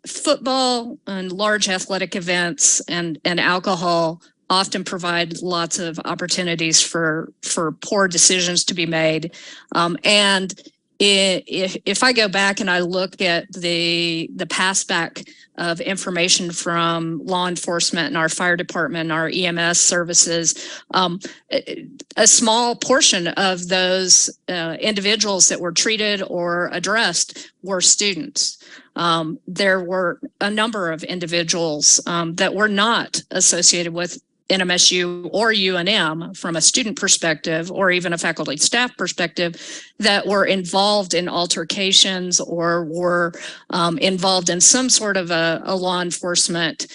football and large athletic events and alcohol often provide lots of opportunities for poor decisions to be made. And if I go back and I look at the pass back of information from law enforcement and our fire department, our EMS services, a small portion of those individuals that were treated or addressed were students. There were a number of individuals that were not associated with NMSU or UNM from a student perspective, or even a faculty staff perspective, that were involved in altercations or were involved in some sort of a law enforcement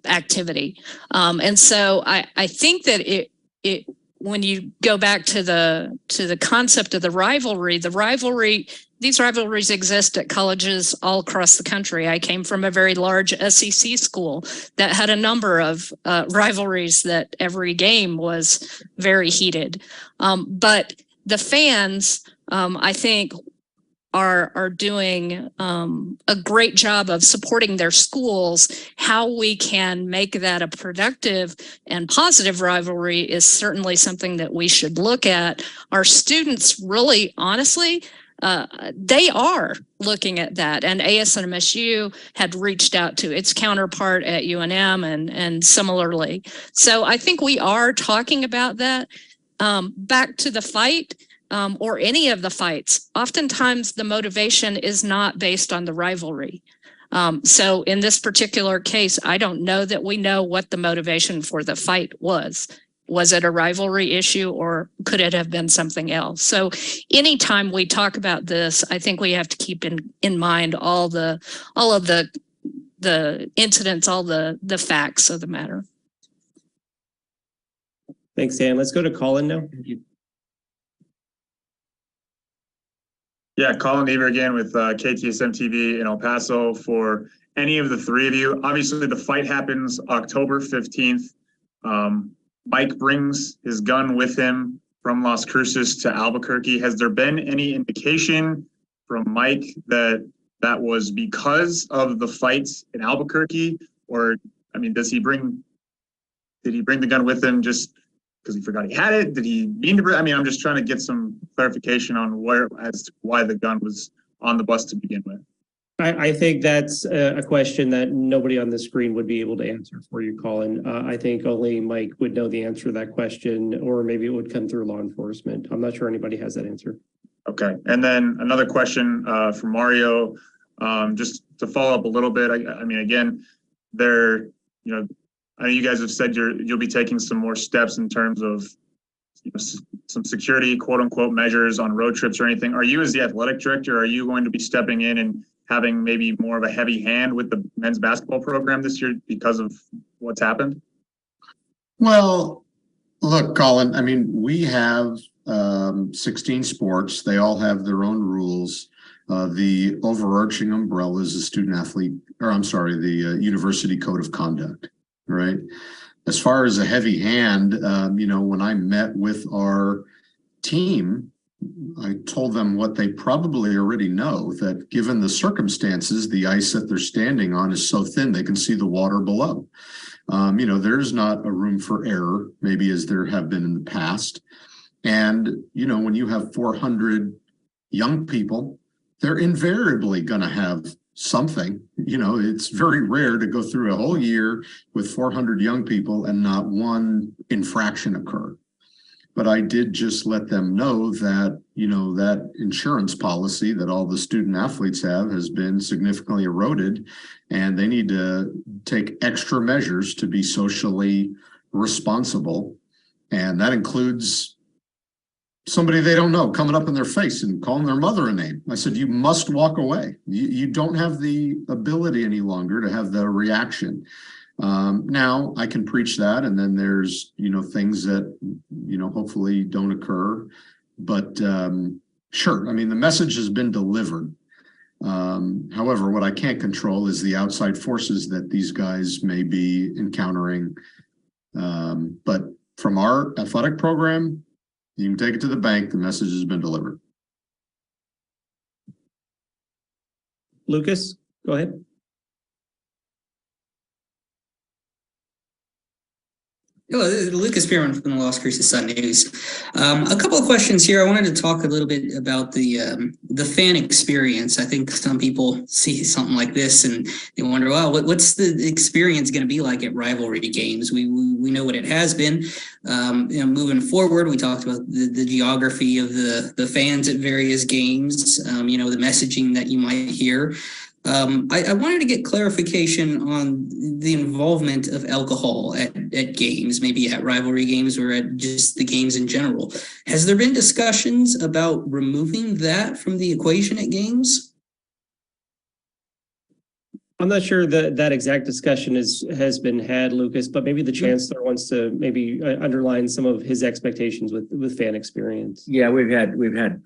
activity. And so I think that it when you go back to the concept of the rivalry, these rivalries exist at colleges all across the country. I came from a very large SEC school that had a number of rivalries that every game was very heated. But the fans, I think, are doing a great job of supporting their schools. How we can make that a productive and positive rivalry is certainly something that we should look at. Our students really, honestly, they are looking at that, and ASNMSU had reached out to its counterpart at UNM and similarly. So I think we are talking about that. Back to the fight, or any of the fights, oftentimes the motivation is not based on the rivalry. So in this particular case, I don't know that we know what the motivation for the fight was. Was it a rivalry issue, or could it have been something else? So anytime we talk about this, I think we have to keep in mind all of the incidents, all the facts of the matter.
Thanks, Dan. Let's go to Colin now. Thank you.
Yeah, Colin Deaver again with KTSM TV in El Paso. For any of the three of you, obviously the fight happens October 15th. Mike brings his gun with him from Las Cruces to Albuquerque. Has there been any indication from Mike that was because of the fights in Albuquerque? Or, I mean, did he bring the gun with him just because he forgot he had it? Did he mean to bring? I mean, I'm just trying to get some clarification on as to why the gun was on the bus to begin with.
I think that's a question that nobody on the screen would be able to answer for you, Colin. I think only Mike would know the answer to that question, or maybe it would come through law enforcement. I'm not sure anybody has that answer.
Okay. And then another question for Mario, just to follow up a little bit. I mean, again, I know you guys have said you'll be taking some more steps in terms of some security, quote unquote, measures on road trips or anything. Are you, as the athletic director, are you going to be stepping in and having maybe more of a heavy hand with the men's basketball program this year because of what's happened?
Well, look, Colin, I mean, we have 16 sports. They all have their own rules. The overarching umbrella is the University Code of Conduct, right? As far as a heavy hand, when I met with our team, I told them what they probably already know, that given the circumstances, the ice that they're standing on is so thin they can see the water below. There's not a room for error, maybe as there have been in the past. And, when you have 400 young people, they're invariably going to have something. It's very rare to go through a whole year with 400 young people and not one infraction occur. But I did just let them know that, that insurance policy that all the student athletes have has been significantly eroded, and they need to take extra measures to be socially responsible. And that includes somebody they don't know coming up in their face and calling their mother a name. I said, you must walk away. You don't have the ability any longer to have the reaction. Now I can preach that, and then there's things that hopefully don't occur, but sure, I mean, the message has been delivered. However, what I can't control is the outside forces that these guys may be encountering. But from our athletic program, you can take it to the bank. The message has been delivered.
Lucas, go ahead.
Hello, this is Lucas Spearman from the Las Cruces Sun News. A couple of questions here. I wanted to talk a little bit about the fan experience. I think some people see something like this and they wonder, well, what's the experience going to be like at rivalry games? We know what it has been. Moving forward, we talked about the geography of the fans at various games. The messaging that you might hear. I wanted to get clarification on the involvement of alcohol at games, maybe at rivalry games or at just the games in general. Has there been discussions about removing that from the equation at games?
I'm not sure that exact discussion has been had, Lucas, but maybe the chancellor wants to maybe underline some of his expectations with fan experience.
Yeah, we've had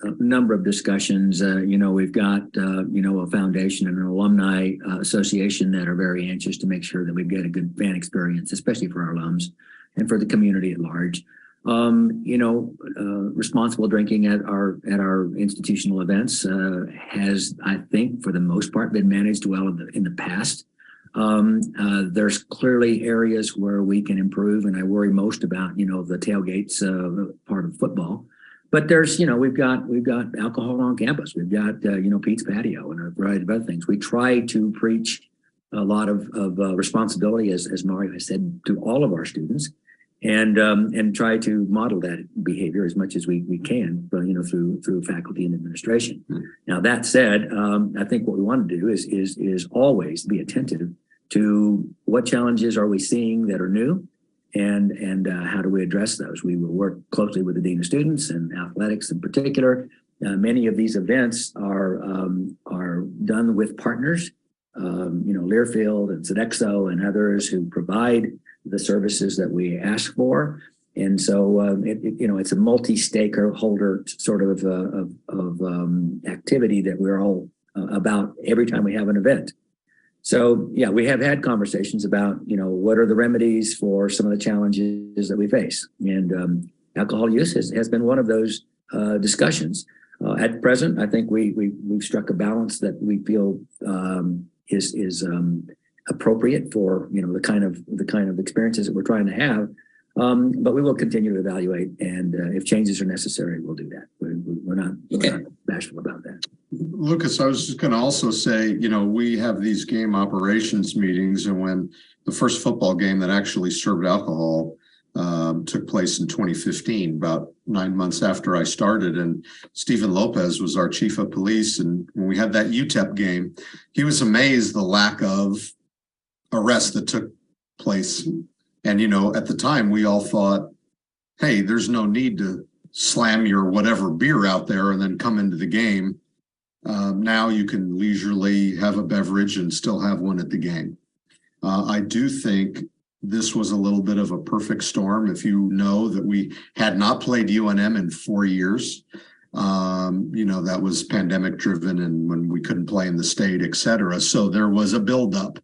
a number of discussions. We've got a foundation and an alumni association that are very anxious to make sure that we get a good fan experience, especially for our alums and for the community at large. Responsible drinking at our institutional events has, I think, for the most part, been managed well in the past. There's clearly areas where we can improve, and I worry most about the tailgates part of football. But there's we've got alcohol on campus. We've got Pete's Patio and a variety of other things. We try to preach a lot of responsibility, as Mario has said, to all of our students. And try to model that behavior as much as we can, through faculty and administration. Now that said, I think what we want to do is always be attentive to what challenges are we seeing that are new, and how do we address those. We will work closely with the dean of students and athletics in particular. Many of these events are done with partners, Learfield and Sodexo and others who provide the services that we ask for. And so, it's a multi-stakeholder sort of activity that we're all about every time we have an event. So, yeah, we have had conversations about, what are the remedies for some of the challenges that we face. And alcohol use has been one of those discussions. At present, I think we've struck a balance that we feel is appropriate for the kind of experiences that we're trying to have, but we will continue to evaluate, and if changes are necessary, we'll do that. We're not bashful about that.
Lucas, I was just going to also say, we have these game operations meetings, and when the first football game that actually served alcohol took place in 2015, about 9 months after I started. And Stephen Lopez was our chief of police. And when we had that UTEP game, he was amazed the lack of arrests that took place. And, you know, at the time, we all thought, hey, there's no need to slam your whatever beer out there and then come into the game. Now you can leisurely have a beverage and still have one at the game. I do think this was a little bit of a perfect storm. If you know that we had not played UNM in 4 years, you know, that was pandemic driven and when we couldn't play in the state, et cetera. So there was a buildup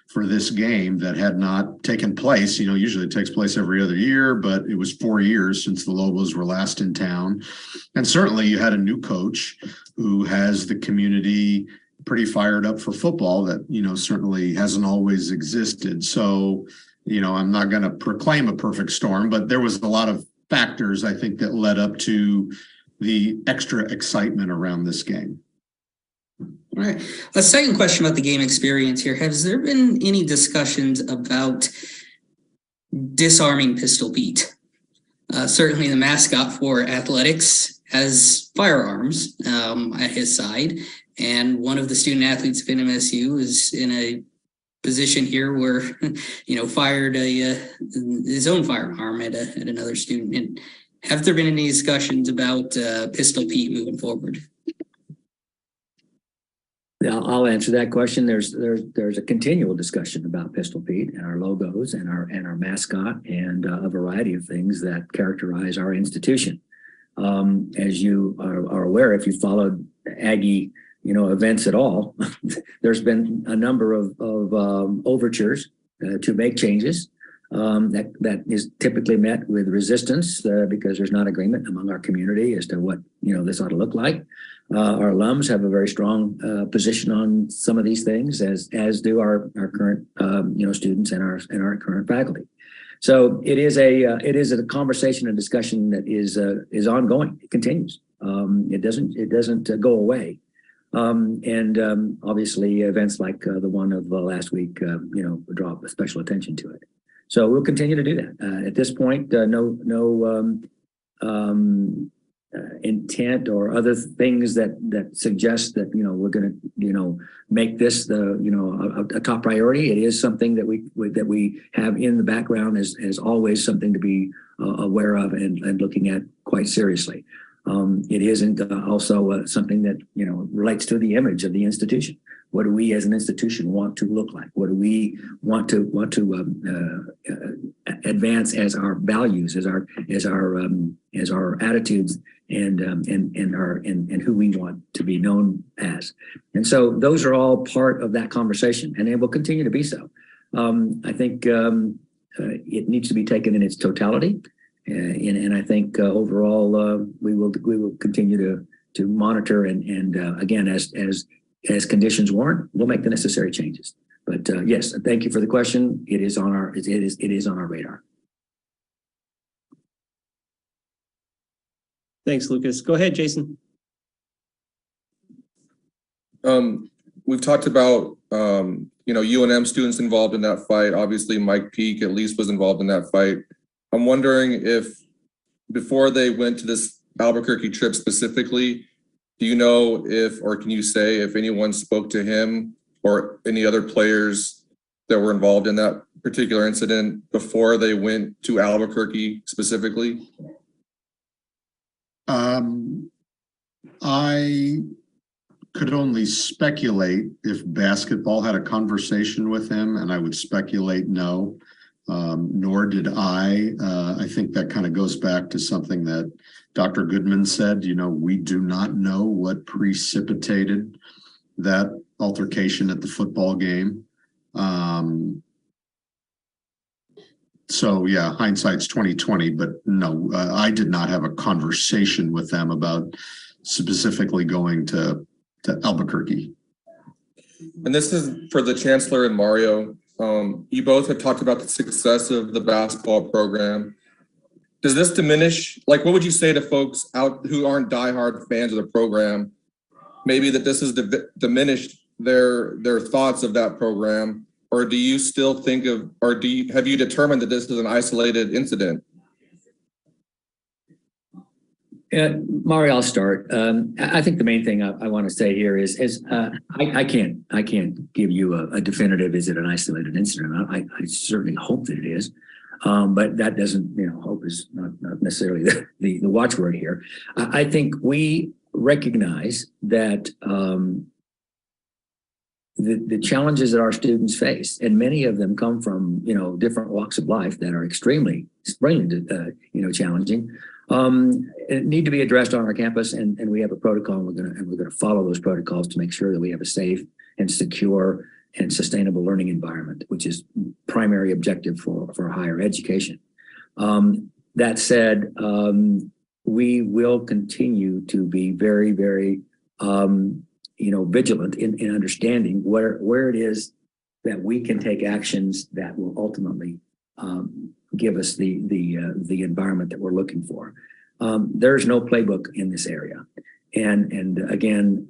for this game that had not taken place. You know, usually it takes place every other year, but it was 4 years since the Lobos were last in town. And certainly you had a new coach who has the community pretty fired up for football that, you know, certainly hasn't always existed. So, you know, I'm not going to proclaim a perfect storm, but there was a lot of factors, I think, that led up to the extra excitement around this game.
All right. A second question about the game experience here. Has there been any discussions about disarming Pistol Pete? Certainly the mascot for athletics has firearms at his side. And one of the student athletes of NMSU is in a position here where, you know, fired his own firearm at another student. And have there been any discussions about Pistol Pete moving forward?
Yeah, I'll answer that question. There's a continual discussion about Pistol Pete and our logos and our mascot and a variety of things that characterize our institution. As you are aware, if you followed Aggie, you know, events at all, there's been a number of overtures to make changes. That is typically met with resistance because there's not agreement among our community as to what, you know, this ought to look like. Our alums have a very strong position on some of these things, as do our current you know, students and our current faculty. So it is a conversation and discussion that is ongoing. It continues. It doesn't go away. Obviously events like the one of last week, you know, draw special attention to it. So we'll continue to do that. At this point, no intent or other things that suggest that, you know, we're going to, you know, make this the, you know, a top priority. It is something that we have in the background as always, something to be aware of and looking at quite seriously. It isn't also something that, you know, relates to the image of the institution. What do we as an institution want to look like? What do we want to advance as our values, as our attitudes, and who we want to be known as? And so those are all part of that conversation, and it will continue to be so. I think it needs to be taken in its totality, and I think overall we will continue to monitor and again as conditions warrant, we'll make the necessary changes. But yes, thank you for the question. It is on our radar.
Thanks, Lucas. Go ahead, Jason.
We've talked about you know, UNM students involved in that fight. Obviously, Mike Peake at least was involved in that fight. I'm wondering if before they went to this Albuquerque trip specifically, do you know if, or can you say if anyone spoke to him or any other players that were involved in that particular incident before they went to Albuquerque specifically?
I could only speculate if basketball had a conversation with him, and I would speculate no, nor did I. I think that kind of goes back to something that Dr. Goodman said. You know, we do not know what precipitated that altercation at the football game. So yeah, hindsight's 2020, but no, I did not have a conversation with them about specifically going to Albuquerque.
And this is for the Chancellor and Mario. You both have talked about the success of the basketball program. Does this diminish, like, what would you say to folks out who aren't diehard fans of the program? Maybe that this has diminished their thoughts of that program or do you still think of, or have you determined that this is an isolated incident?
Mario, I'll start. I think the main thing I want to say here is I can't give you a definitive, is it an isolated incident? I certainly hope that it is. But that doesn't, hope is not necessarily the watchword here. I think we recognize that the challenges that our students face, and many of them come from, different walks of life that are extremely challenging, need to be addressed on our campus, and we have a protocol, and we're gonna follow those protocols to make sure that we have a safe and secure and sustainable learning environment, which is primary objective for higher education. That said, we will continue to be very, very vigilant in understanding where it is that we can take actions that will ultimately give us the environment that we're looking for. There's no playbook in this area, and again,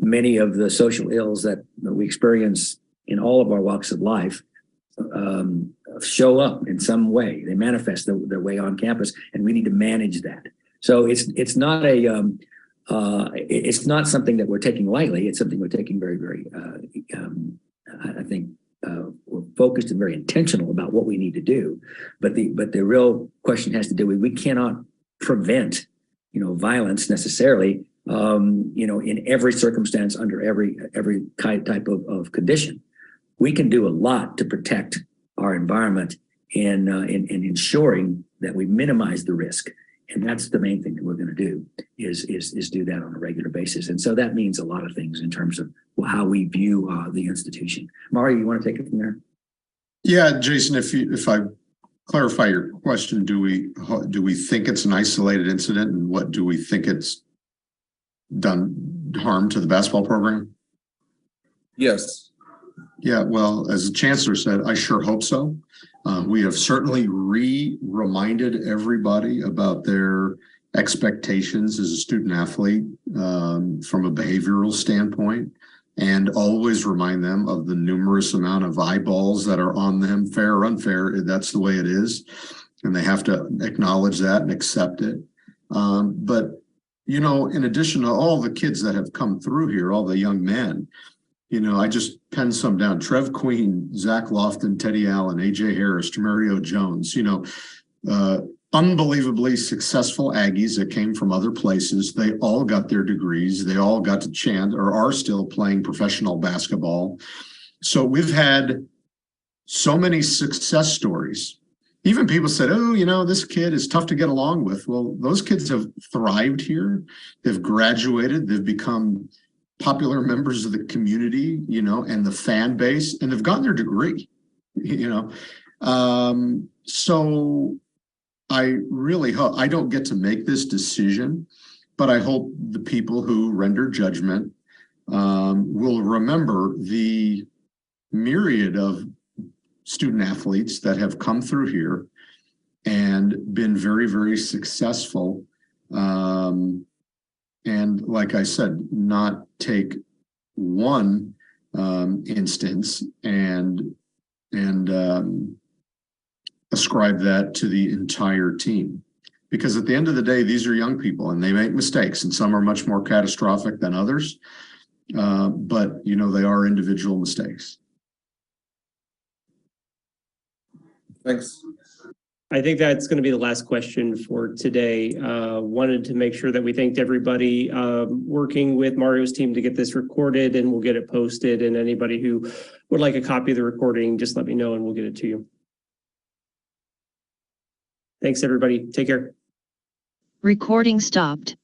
many of the social ills that we experience in all of our walks of life show up in some way. They manifest their way on campus, and we need to manage that. So it's not it's not something that we're taking lightly. It's something we're taking very, very, I think, we're focused and very intentional about what we need to do. But the real question has to do with, we cannot prevent, violence necessarily, in every circumstance, under every type of condition. We can do a lot to protect our environment in ensuring that we minimize the risk. And that's the main thing that we're going to do is do that on a regular basis. And so that means a lot of things in terms of how we view the institution. Mario, you want to take it from there?
Yeah, Jason, if I clarify your question, do we think it's an isolated incident, and what do we think it's done harm to the basketball program?
Yes.
Yeah, well, as the chancellor said, I sure hope so. We have certainly reminded everybody about their expectations as a student athlete from a behavioral standpoint, and always remind them of the numerous amount of eyeballs that are on them, fair or unfair. That's the way it is, and they have to acknowledge that and accept it. But in addition to all the kids that have come through here, all the young men, I just penned some down. Trev Queen, Zach Lofton, Teddy Allen, AJ Harris, Jamario Jones, unbelievably successful Aggies that came from other places. They all got their degrees. They all got to chant or are still playing professional basketball. So we've had so many success stories. Even people said, oh, this kid is tough to get along with. Well, those kids have thrived here. They've graduated. They've become popular members of the community, and the fan base, and they've gotten their degree, So I really hope, I don't get to make this decision, but I hope the people who render judgment will remember the myriad of student athletes that have come through here and been very, very successful. And like I said, not take one instance and ascribe that to the entire team. Because at the end of the day, these are young people and they make mistakes, and some are much more catastrophic than others. But, they are individual mistakes.
Thanks.
I think that's going to be the last question for today. Wanted to make sure that we thanked everybody working with Mario's team to get this recorded, and we'll get it posted. And anybody who would like a copy of the recording, just let me know and we'll get it to you. Thanks, everybody. Take care.
Recording stopped.